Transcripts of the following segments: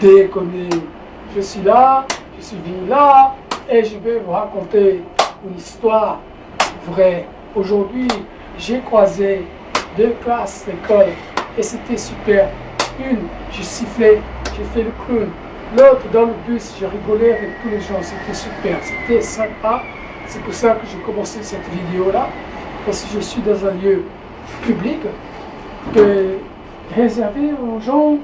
déconner. Je suis là, je suis venu là, et je vais vous raconter une histoire vraie. Aujourd'hui, j'ai croisé 2 classes d'école et c'était super. Une, j'ai sifflé, j'ai fait le clown. L'autre, dans le bus, j'ai rigolé avec tous les gens. C'était super, c'était sympa. C'est pour ça que j'ai commencé cette vidéo-là, parce que je suis dans un lieu public réservé aux gens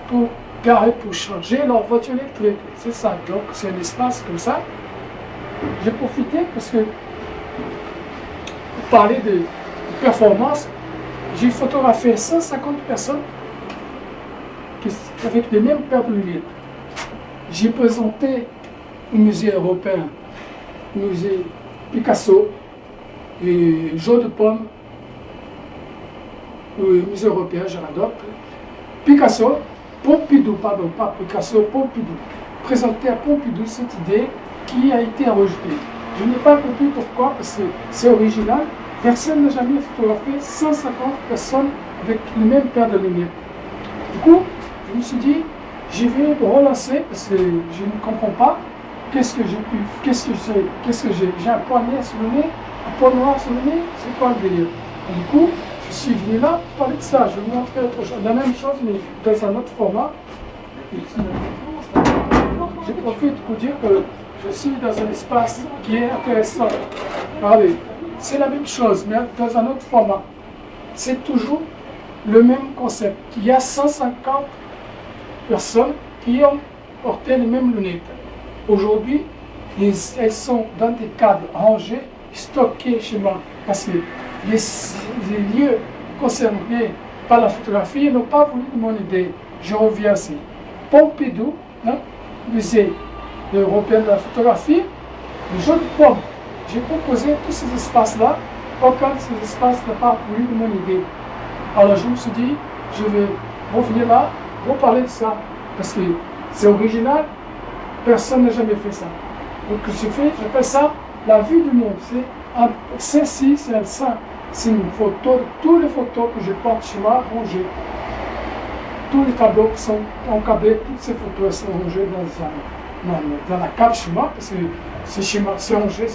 pour garer, pour changer leur voiture électrique. C'est ça, donc c'est un espace comme ça. J'ai profité parce que, pour parler de performance, j'ai photographié 150 personnes avec les mêmes paires de lunettes. J'ai présenté au musée européen, au musée Picasso, et Jeu de Pommes, au musée européen, je l'adopte. Picasso, Pompidou, pardon, pas Picasso, Pompidou. Présenté à Pompidou cette idée qui a été rejetée. Je n'ai pas compris pourquoi, parce que c'est original. Personne n'a jamais photographié 150 personnes avec les mêmes paires de lunettes. Du coup, je me suis dit, je vais relancer parce que je ne comprends pas. Qu'est-ce que j'ai un point noir sur le nez, un point noir sur le nez, c'est quoi le délire? Et du coup, je suis venu là pour parler de ça. Je vais vous montrer autre chose, la même chose mais dans un autre format. Je profite pour dire que je suis dans un espace qui est intéressant. Regardez, c'est la même chose, mais dans un autre format. C'est toujours le même concept. Il y a 150 personnes qui ont porté les mêmes lunettes. Aujourd'hui, elles sont dans des cadres rangés, stockés chez moi. Parce que les lieux concernés par la photographie n'ont pas voulu de mon idée. Je reviens ici. Pompidou, musée européen de la photographie, le Jeu de Pommes. J'ai proposé tous ces espaces-là. Aucun de ces espaces n'a pas voulu de mon idée. Alors je me suis dit, je vais revenir là, reparler de ça. Parce que c'est original, personne n'a jamais fait ça. Donc j'appelle ça la vue du monde. Ceci, c'est un sein. C'est une photo de toutes les photos que je porte chez moi rangées. Tous les tableaux qui sont encablés, toutes ces photos elles sont rangées dans la cave chez moi, parce que c'est chez moi, c'est rangé.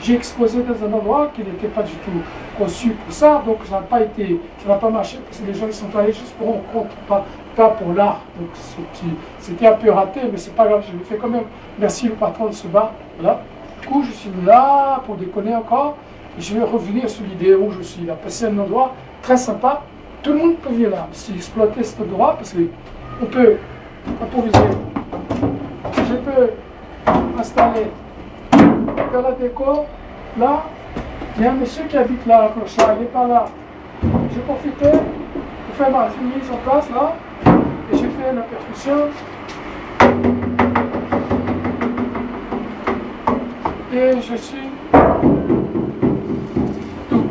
J'ai exposé dans un endroit qui n'était pas du tout conçu pour ça, donc ça n'a pas marché, parce que les gens ils sont allés juste pour rencontre, pas pour l'art. Donc c'était un peu raté, mais c'est pas grave, je l'ai fait quand même. Merci le patron de ce bar. Voilà. Du coup, je suis là pour déconner encore, et je vais revenir sur l'idée où je suis là. Parce que c'est un endroit très sympa, tout le monde peut venir là, c'est exploiter cet endroit, parce qu'on peut improviser. Je peux installer dans la déco, là, il y a un monsieur qui habite là, à Clochard, il n'est pas là. J'ai profité pour faire ma mise en place là, et j'ai fait la percussion. Et je suis tout.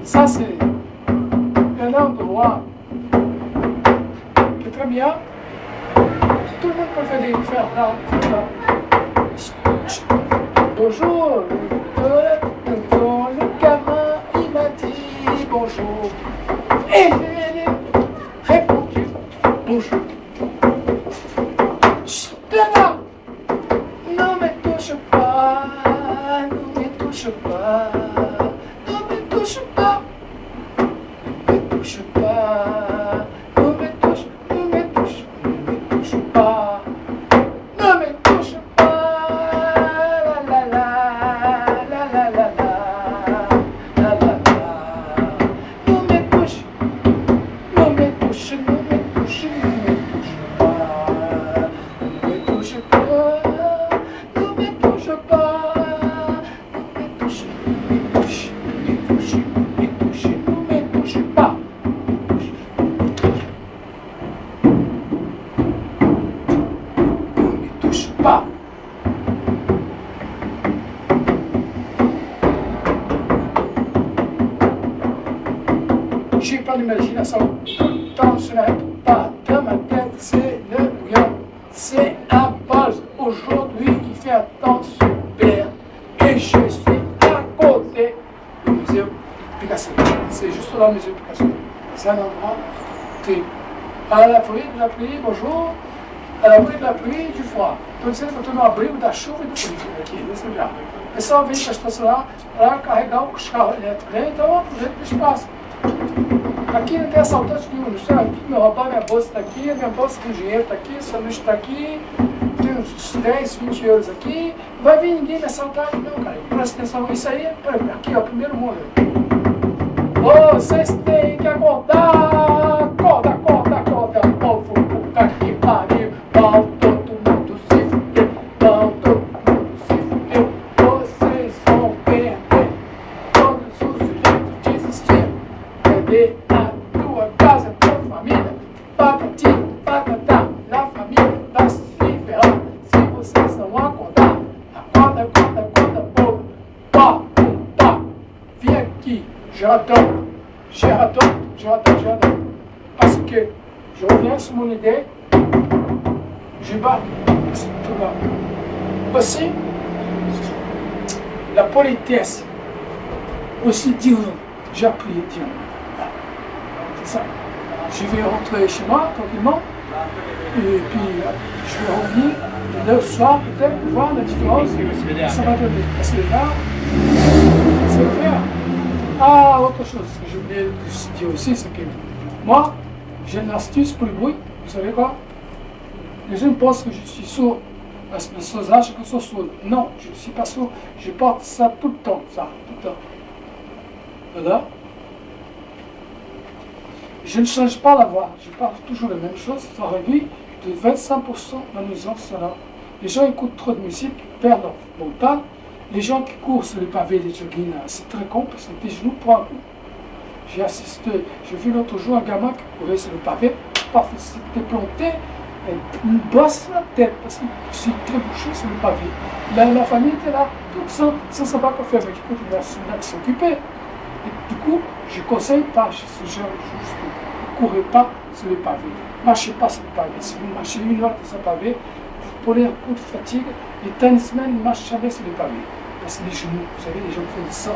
Ça c'est un endroit qui est très bien. Tout le monde peut faire là. Bonjour, le gamin il m'a dit bonjour. Et j'ai répondu bonjour. Non me touche pas, ne me touche pas, ne me touche pas, ne me touche pas, ne me touche, ne me touche, ne me touche pas, ne me touche pas, la la la, la la la la, la la la, ne me touche, ne me touche, ne me touche, ne me touche pas, ne me touche pas. J'ai pas d'imagination, tout le temps je n'arrête pas dans ma tête, c'est le bouillon, c'est un buzz. Aujourd'hui il fait un temps super et je suis à côté du musée Picasso. C'est juste là le musée Picasso. un endroit, tu es à l'abri de la pluie, bonjour, à l'abri de la pluie e de froid. Estou dizendo que eu estou no abrigo da chuva e do frio aqui, nesse lugar. O pessoal vem para estacionar para carregar os carros elétricos, né? Então aproveita o espaço. Aqui não tem assaltante nenhum, não sabe? Aqui, meu roubar minha bolsa está aqui, minha bolsa com dinheiro está aqui, sanduíche está aqui, tem uns 10, 20 euros aqui, não vai vir ninguém me assaltar, não, cara. Presta atenção, isso aí, aqui, ó, primeiro mundo. Ô, vocês têm que acordar! Acorda, acorda, acorda, povo, puta que pariu, pau, todo mundo se fudeu, pau, todo mundo se fudeu, vocês vão perder todos os direitos de existir, perder a tua casa, a tua família, patati, patatá, a família vai se ferrar se vocês não acordar. Acorda, acorda, acorda, povo, pá, pum, pá, vem aqui. J'attends. Parce que je reviens sur mon idée, je bats tout là. Aussi, la politesse, aussi dire non. J'ai appris à dire non. C'est ça. Je vais rentrer chez moi tranquillement, et puis je vais revenir le soir peut-être pour voir la différence. Ça va donner. Parce que là, c'est le faire. Ah, autre chose que je voulais dire aussi, c'est que moi, j'ai une astuce pour le bruit. Vous savez quoi? Les gens pensent que je suis sourd. Parce que je suis sourd. Non, je ne suis pas sourd. Je porte ça tout le temps, ça, tout le temps. Voilà. Je ne change pas la voix. Je parle toujours la même chose. Ça réduit de 25% la nuisance sonore. Les gens écoutent trop de musique, perdent leur mental. Les gens qui courent sur les pavés des jogging, c'est très con parce que tes genoux prennent un coup. J'ai vu l'autre jour un gamin qui courait sur le pavé, parfois s'était planté, une bosse la tête parce qu'il s'est trébuché sur le pavé. La famille était là, toute sans savoir quoi faire, mais du coup, il va s'occuper. Et du coup, je ne conseille pas, je suggère juste, ne courez pas sur les pavés, marchez pas sur le pavé. Si vous marchez une heure sur le pavé, vous prenez un coup de fatigue, les tennismen ne marchent jamais sur les pavés. Parce que les genoux, vous savez, les gens font du sang,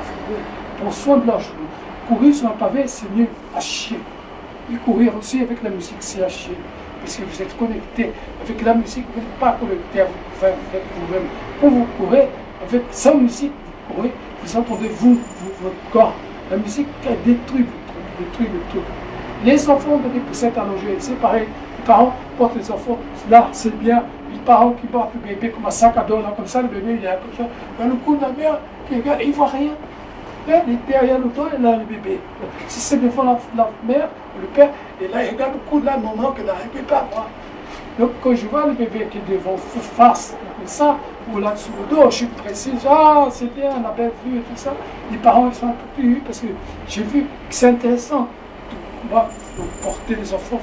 pour soin de leurs genoux. Courir sur un pavé, c'est mieux à chier. Et courir aussi avec la musique, c'est à chier. Parce que vous êtes connecté avec la musique, vous n'êtes pas connecté avec vous-même. Quand vous courez, sans musique, vous courez, vous entendez votre corps. La musique, elle détruit le truc. Les enfants de des poussettes allongées, c'est pareil. Les parents portent les enfants, là, c'est bien. Les parents qui portent le bébé comme un sac à dos, là, comme ça, le bébé, il est comme ça. Dans le cou de la mère, il regarde, il ne voit rien. Là, il est derrière le dos, et là, le bébé. Si c'est devant la mère, le père, et là, il regarde le cou de la maman, que là, il ne peut pas voir. Donc, quand je vois le bébé qui est devant, face, comme ça, ou là, sous le dos, je suis précis, ah, c'est bien, la belle vue et tout ça. Les parents, ils sont un peu plus, parce que j'ai vu que c'est intéressant de porter les enfants,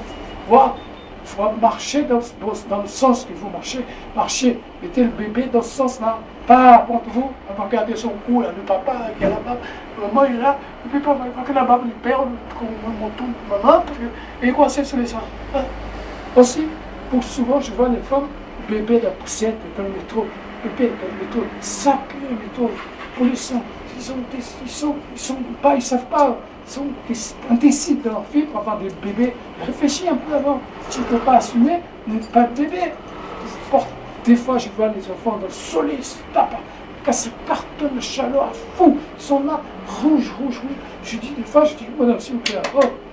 voir. Il faut marcher dans le sens qu'il faut marcher, mettez le bébé dans ce sens-là, pas contre vous, regardez son cou, là, le papa qui a la barbe, le maman il est là, le papa il faut que la barbe lui perde, comme mon tour de maman, parce que, et quoi c'est sur les seins. Aussi, pour souvent je vois les femmes, le bébé de la poussette dans le métro, le bébé dans le métro, ça pue le métro, pollution, ils savent pas. Ils sont indécis dans leur vie pour avoir des bébés. Réfléchis un peu avant. Si tu ne peux pas assumer, n'aie pas de bébé. Des fois, je vois les enfants dans le soleil, ils se tapent, quand ça cartonne le chaleur à fou. Ils sont là, rouge. Je dis des fois, madame, s'il vous plaît,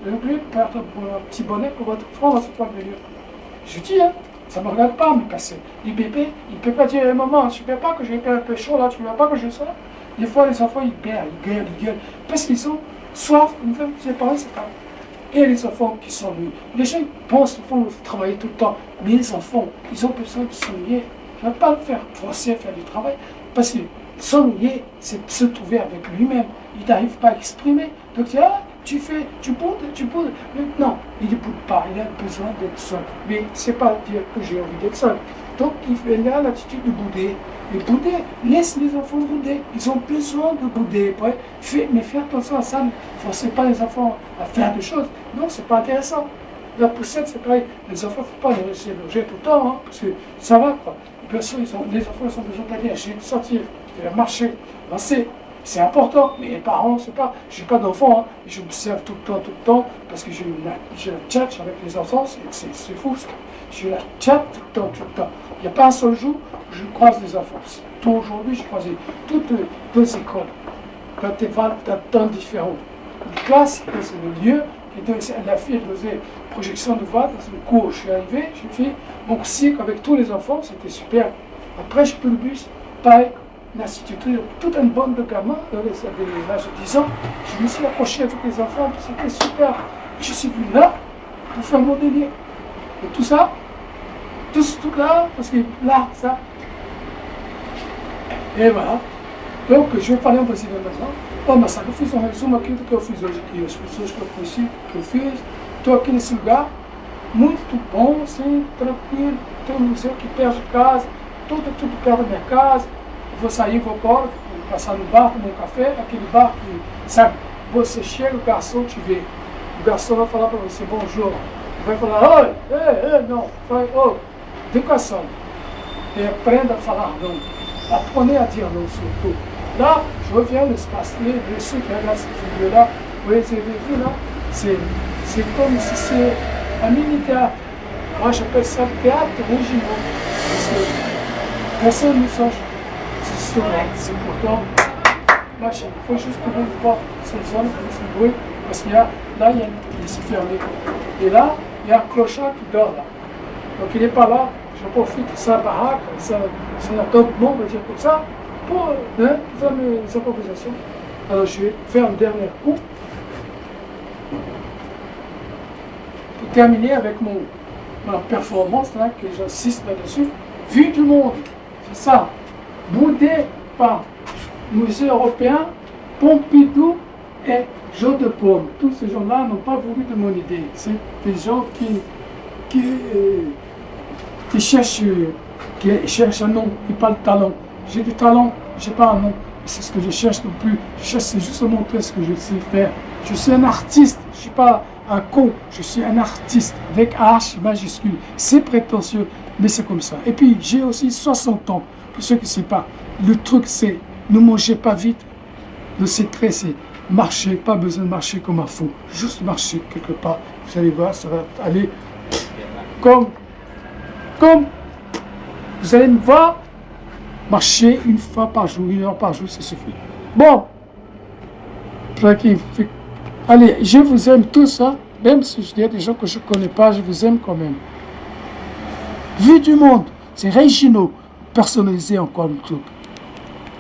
n'oubliez pas de perdre un petit bonnet pour votre enfant dans cette toile de lieu. Je dis, ça ne me regarde pas, mais passer. Les bébés, ils ne peuvent pas dire, maman, tu ne veux pas que j'ai un peu chaud là, tu ne veux pas que je sois. Des fois, les enfants, ils gueulent. Parce qu'ils sont soif, c'est pareil, c'est pas. Et les enfants qui s'ennuient. Les gens pensent qu'ils vont travailler tout le temps, mais les enfants, ils ont besoin de s'ennuyer. Je ne vais pas le faire forcer à faire du travail, parce que s'ennuyer, c'est se trouver avec lui-même. Il n'arrive pas à exprimer. Donc tu boudes. Non, il ne boude pas, il a besoin d'être seul. Mais ce n'est pas dire que j'ai envie d'être seul. Donc il a l'attitude de bouder. Mais bouder, laisse les enfants bouder. Ils ont besoin de bouder. Mais fais attention à ça. Ne forcez pas les enfants à faire des choses. Non, c'est pas intéressant. La poussette, c'est pareil. Les enfants, il ne faut pas les laisser loger tout le temps, parce que ça va, quoi. Les enfants, ils ont besoin d'aller, de sortir, de marcher, avancer. C'est important, mais les parents, c'est pas. Je n'ai pas d'enfants, hein, et j'observe tout le temps, parce que je la tchatche avec les enfants, c'est fou ça. Je la tchatche tout le temps. Il n'y a pas un seul jour où je croise des enfants. Tout aujourd'hui, j'ai croisé toutes deux écoles, dans temps différents. Une classe, c'est le lieu, la fille faisait projection de voix dans le cours. Je suis arrivé, j'ai fait mon cycle avec tous les enfants, c'était super. Après, j'ai pris le bus, pareil. L'institutrice, toute une bande de gamins, dans l'âge de 10 ans, je me suis accroché avec les enfants, c'était super. Je suis venu là pour faire mon délire. Et tout ça, tout là, parce que là, ça. Et voilà. Donc, je vais parler um pouquinho da razão. Oh, mas sabe, eu fiz um resumo aqui do que eu fiz hoje aqui, as pessoas que eu conheci, que eu fiz. Estou aqui nesse lugar, muito bom, assim, tranquilo. Tem um museu aqui perto de casa, tudo perto da minha casa. Vou sair, vou embora, vou passar no bar, tomar um café, aquele bar que, sabe, você chega, o garçom te vê. O garçom vai falar para você, bonjour. Vai falar, oi, não, vai, oi, educação. E aprenda a falar não. Apprenez à dire non surtout. Là, je reviens à l'espace libre, ceux qui regardent cette vidéo-là, vous avez vu là, c'est comme si c'est un mini-théâtre. Moi, j'appelle ça théâtre original. Parce que personne ne songe. C'est pourtant lâché. Il faut juste trouver une porte, cette zone, ce bruit, parce qu'il y a, là, il y a une laissé fermée. Et là, il y a un clochard qui dort là. Donc il n'est pas là, je profite de sa baraque, son accompagnement, on va dire comme ça, pour faire mes improvisations. Alors je vais faire un dernier coup. Pour terminer avec ma performance, là, que j'insiste là-dessus, vue du monde, c'est ça. Boudé par Musée européen, Pompidou et Jean de Paume. Tous ces gens-là n'ont pas voulu de mon idée. C'est des gens qui cherchent un nom, et pas le talent. J'ai du talent, je n'ai pas un nom. C'est ce que je cherche non plus. Je cherche, c'est juste montrer ce que je sais faire. Je suis un artiste, je ne suis pas un con, je suis un artiste avec H majuscule. C'est prétentieux, mais c'est comme ça. Et puis, j'ai aussi 60 ans. Pour ceux qui ne savent pas, le truc c'est ne mangez pas vite. Le secret c'est marcher, pas besoin de marcher comme un fou. Juste marcher quelque part. Vous allez voir, ça va aller comme vous allez me voir marcher une fois par jour, 1 heure par jour, ça suffit. Bon, allez, je vous aime tous, hein? Même si je dis des gens que je ne connais pas, je vous aime quand même. Vue du monde, c'est Regino. Personnaliser encore le truc.